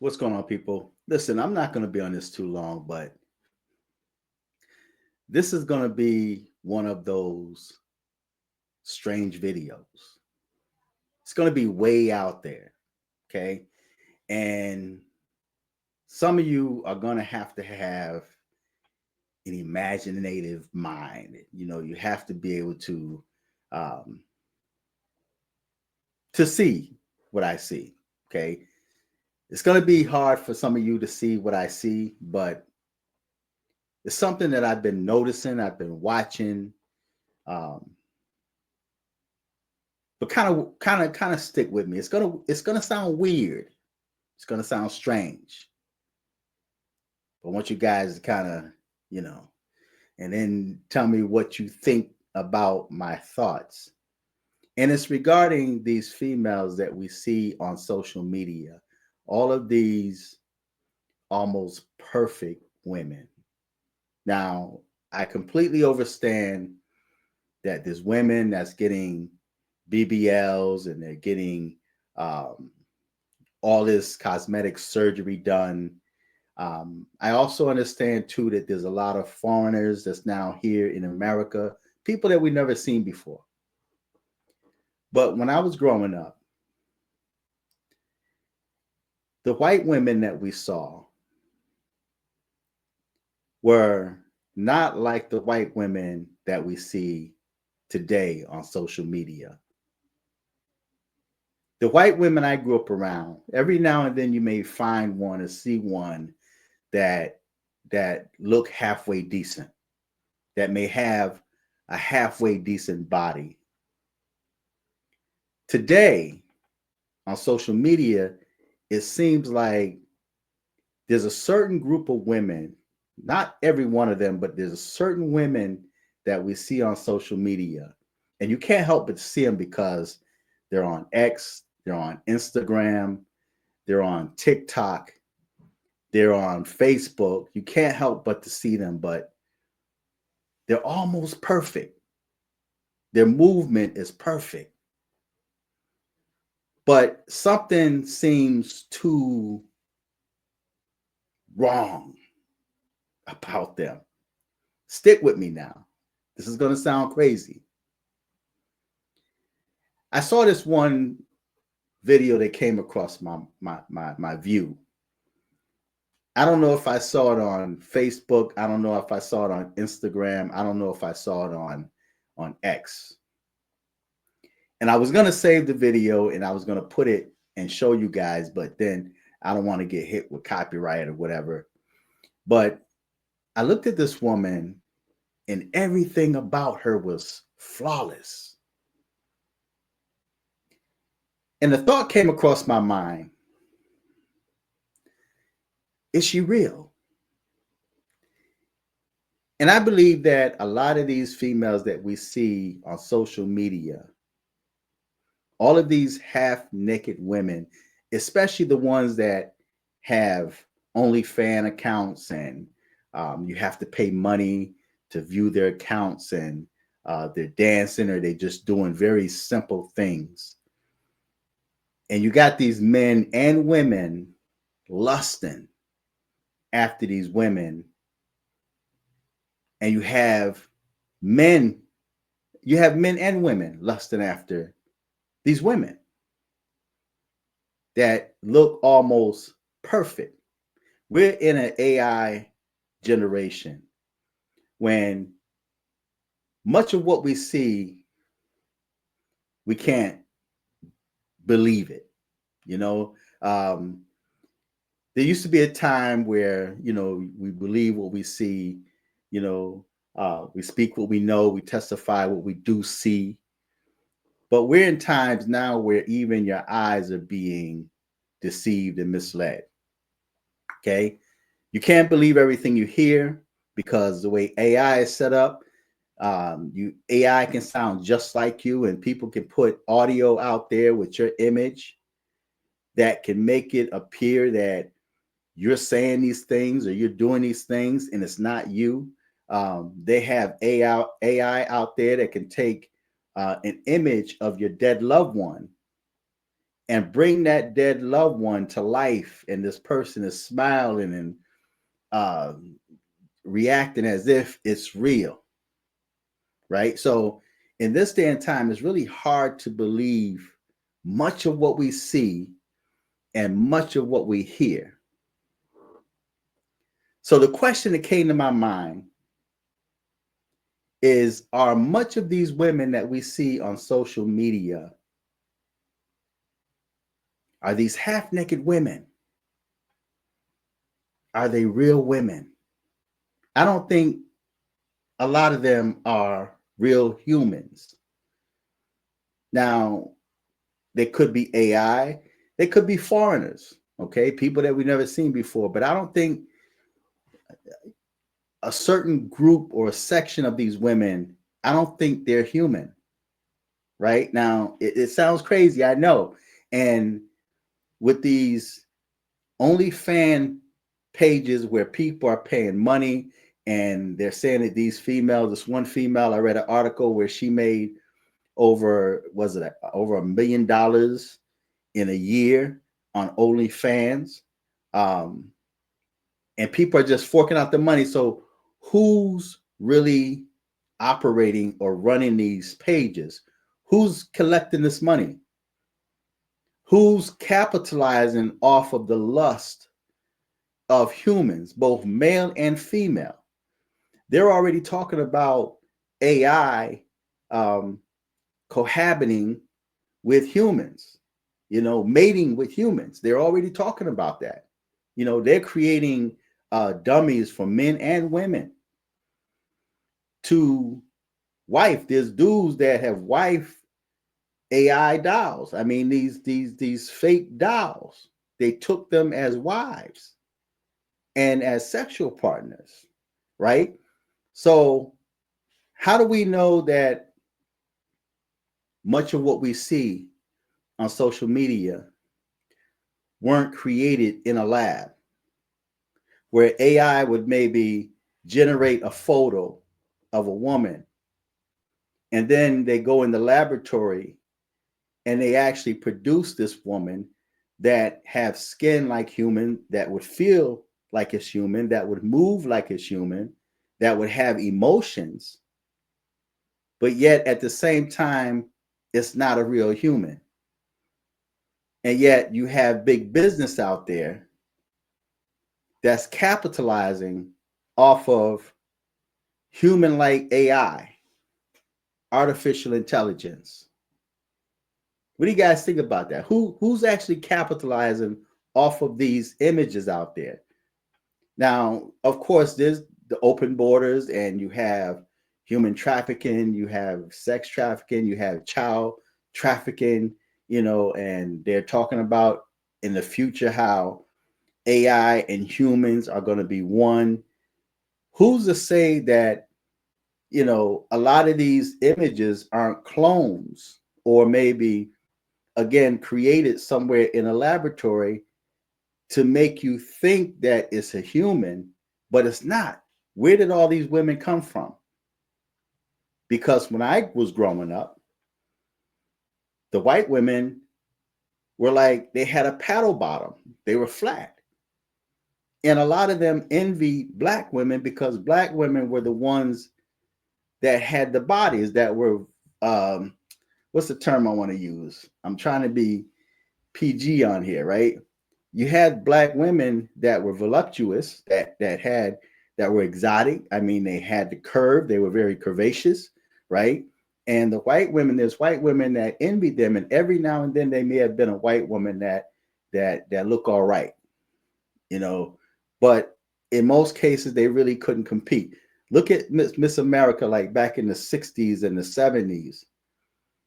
What's going on, people? Listen, I'm not going to be on this too long, but this is going to be one of those strange videos. It's going to be way out there, okay? And some of you are going to have an imaginative mind. You have to be able um, to see what I see, okay? It's going to be hard for some of you to see what I see, but it's something that I've been noticing, I've been watching. Um, but kind of stick with me. It's gonna sound weird. It's gonna sound strange. But I want you guys to you know, and then tell me what you think about my thoughts. And it's regarding these females that we see on social media. All of these almost perfect women. Now, I completely understand that there's women that's getting BBLs and they're getting um, all this cosmetic surgery done. I also understand too that there's a lot of foreigners that's now here in America, people that we've never seen before. But when I was growing up, the white women that we saw were not like the white women that we see today on social media. The white women I grew up around, every now and then you may find one or see one that look halfway decent, that may have a halfway decent body. Today on social media, it seems like there's a certain group of women, not every one of them, but there's a certain women that we see on social media. And you can't help but see them because they're on X, they're on Instagram, they're on TikTok, they're on Facebook. You can't help but to see them, but they're almost perfect. Their movement is perfect. But something seems too wrong about them. Stick with me now. This is going to sound crazy. I saw this one video that came across my view. I don't know if I saw it on Facebook. I don't know if I saw it on Instagram. I don't know if I saw it on X. And I was going to save the video and I was going to put it and show you guys, but then I don't want to get hit with copyright or whatever. But I looked at this woman and everything about her was flawless. And the thought came across my mind, is she real? And I believe that a lot of these females that we see on social media, all of these half naked women, especially the ones that have only fan accounts and you have to pay money to view their accounts and they're dancing or they're just doing very simple things. And you got these men and women lusting after these women. And men, you have men and women lusting after these women that look almost perfect. We're in an AI generation when much of what we see, we can't believe it. You know, there used to be a time where, we believe what we see, we speak what we know, we testify what we do see. But we're in times now where even your eyes are being deceived and misled. Okay. You can't believe everything you hear because the way AI is set up, AI can sound just like you, and people can put audio out there with your image that can make it appear that you're saying these things or you're doing these things and it's not you. They have AI out there that can take an image of your dead loved one and bring that dead loved one to life, and this person is smiling and uh, reacting as if it's real, right? So in this day and time, it's really hard to believe much of what we see and much of what we hear. So the question that came to my mind is, are much of these women that we see on social media, are these half-naked women? Are they real women? I don't think a lot of them are real humans. Now, they could be AI, they could be foreigners, okay? People that we've never seen before, but I don't think a certain group or a section of these women, I don't think they're human, right? Now, it sounds crazy, I know. And with these OnlyFans pages where people are paying money and they're saying that these females, this one female, I read an article where she made over, was it over $1 million in a year on OnlyFans. And people are just forking out the money. So who's really operating or running these pages? Who's collecting this money? Who's capitalizing off of the lust of humans, both male and female? They're already talking about AI cohabiting with humans, mating with humans. They're already talking about that. They're creating dummies for men and women to wife. There's dudes that have wife AI dolls. I mean, these fake dolls. They took them as wives and as sexual partners, right? So how do we know that much of what we see on social media weren't created in a lab where AI would maybe generate a photo of a woman, and then they go in the laboratory and they actually produce this woman that have skin like human, that would feel like it's human, that would move like it's human, that would have emotions, but yet at the same time, it's not a real human. And yet you have big business out there that's capitalizing off of human-like AI, artificial intelligence. What do you guys think about that? Who's actually capitalizing off of these images out there? Now, of course, there's the open borders, and you have human trafficking, you have sex trafficking, you have child trafficking, and they're talking about in the future how AI and humans are going to be one. Who's to say that, a lot of these images aren't clones, or maybe, again, created somewhere in a laboratory to make you think that it's a human, but it's not. Where did all these women come from? Because when I was growing up, the white women were like, they had a paddle bottom, they were flat. And a lot of them envied black women because black women were the ones that had the bodies that were, what's the term I want to use? I'm trying to be PG on here, right? You had black women that were voluptuous, that were exotic. I mean, they had the curve, they were very curvaceous, right? And the white women, there's white women that envied them, and every now and then they may have been a white woman that look all right, but in most cases they really couldn't compete. Look at Miss America, like back in the 60s and the 70s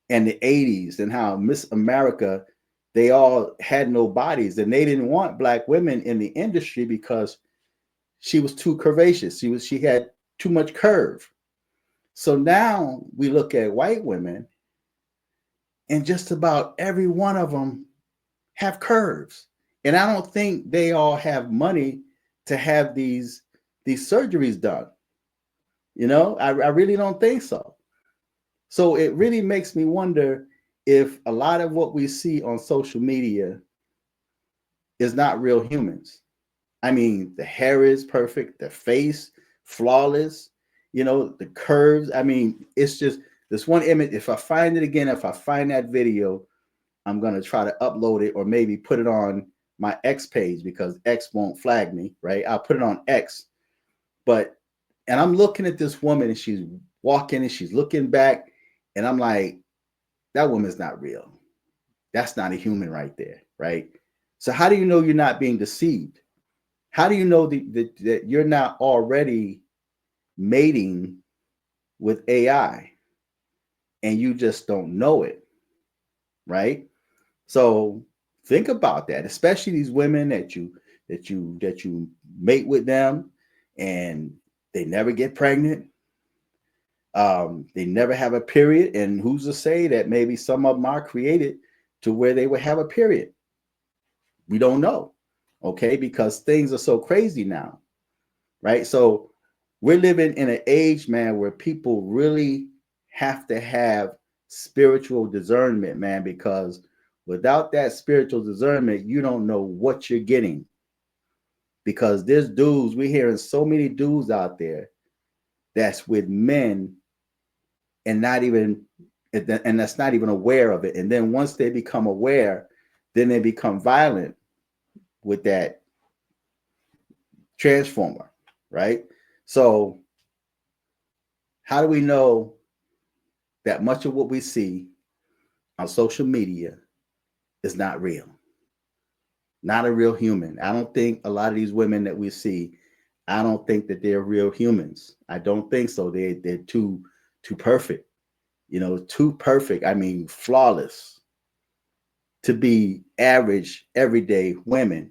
and the 80s, and how Miss America, they all had no bodies, and they didn't want black women in the industry because she was too curvaceous. She had too much curve. So now we look at white women, and just about every one of them have curves. And I don't think they all have money to have these surgeries done. I really don't think so. So it really makes me wonder, if a lot of what we see on social media is not real humans? I mean, the hair is perfect, the face flawless, the curves. I mean, it's just this one image. If I find it again, if I find that video, I'm going to try to upload it or maybe put it on my X page because X won't flag me, right? I'll put it on X. And I'm looking at this woman and she's walking and she's looking back and I'm like, that woman's not real. That's not a human right there, right? So how do you know you're not being deceived? How do you know that you're not already mating with AI and you just don't know it, right? So think about that, especially these women that you mate with them and they never get pregnant. They never have a period, and who's to say that maybe some of them are created to where they would have a period? We don't know, okay, because things are so crazy now, right? So we're living in an age, man, where people really have to have spiritual discernment, man, because without that spiritual discernment, you don't know what you're getting. Because there's dudes, we're hearing so many dudes out there that's with men and that's not even aware of it. And then once they become aware, then they become violent with that transformer, right? So how do we know that much of what we see on social media is not real? Not a real human. I don't think a lot of these women that we see, I don't think that they're real humans. I don't think so. They're too perfect. Too perfect. I mean, flawless to be average, everyday women.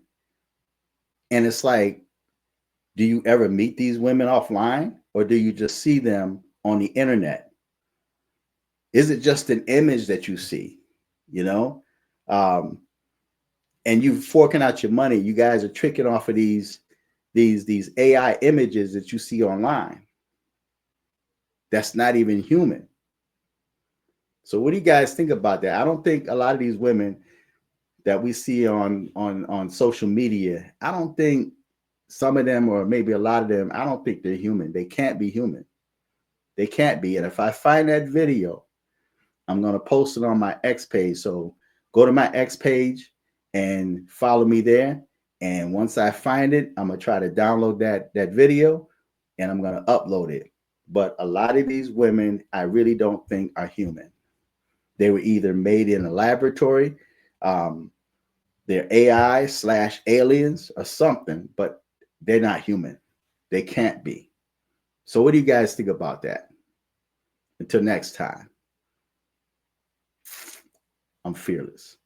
And it's like, do you ever meet these women offline or do you just see them on the internet? Is it just an image that you see, you know? And you forking out your money. You guys are tricking off of these AI images that you see online. That's not even human. So what do you guys think about that? I don't think a lot of these women that we see on social media, I don't think some of them, or maybe a lot of them, I don't think they're human. They can't be human. They can't be. And if I find that video, I'm going to post it on my X page. So go to my X page and follow me there. And once I find it, I'm going to try to download that video and I'm going to upload it. But a lot of these women, I really don't think are human. They were either made in a laboratory, they're AI/aliens or something, but they're not human. They can't be. So what do you guys think about that? Until next time, I'm fearless.